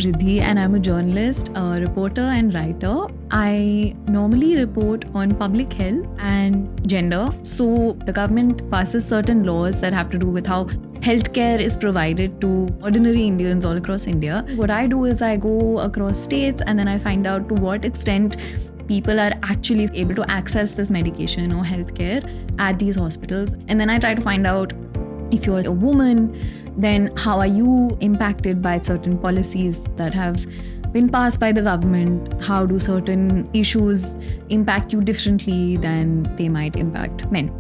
Riddhi and I'm a journalist, a reporter and writer. I normally report on public health and gender. So the government passes certain laws that have to do with how healthcare is provided to ordinary Indians all across India. What I do is I go across states and then I find out to what extent people are actually able to access this medication or healthcare at these hospitals. And then I try to find out, if you're a woman, then how are you impacted by certain policies that have been passed by the government? How do certain issues impact you differently than they might impact men?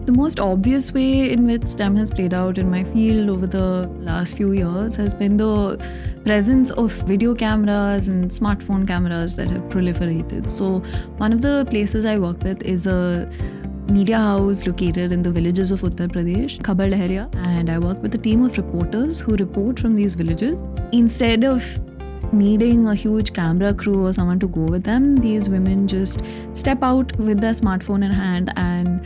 The most obvious way in which STEM has played out in my field over the last few years has been the presence of video cameras and smartphone cameras that have proliferated. So one of the places I work with is a media house located in the villages of Uttar Pradesh, Khabar Lahariya, and I work with a team of reporters who report from these villages. Instead of needing a huge camera crew or someone to go with them, these women just step out with their smartphone in hand, and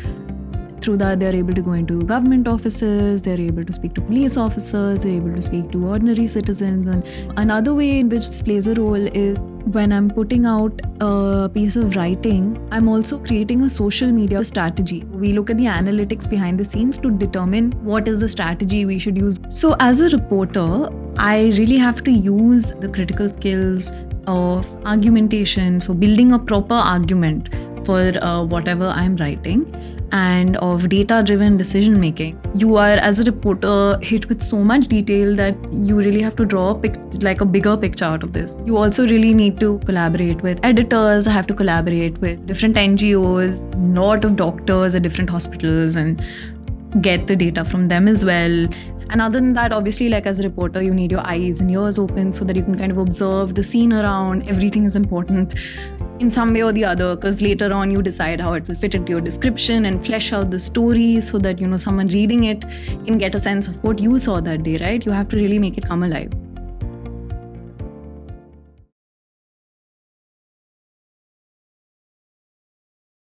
through that they're able to go into government offices, they're able to speak to police officers, they're able to speak to ordinary citizens. And another way in which this plays a role is when I'm putting out a piece of writing, I'm also creating a social media strategy. We look at the analytics behind the scenes to determine what is the strategy we should use. So as a reporter, I really have to use the critical skills of argumentation, so building a proper argument for whatever I'm writing, and of data-driven decision making. You are, as a reporter, hit with so much detail that you really have to draw a bigger picture out of this. You also really need to collaborate with editors, have to collaborate with different NGOs, lot of doctors at different hospitals, and get the data from them as well. And other than that, obviously, like as a reporter, you need your eyes and ears open so that you can kind of observe the scene around. Everything is important in some way or the other, because later on you decide how it will fit into your description and flesh out the story so that, someone reading it can get a sense of what you saw that day, right? You have to really make it come alive.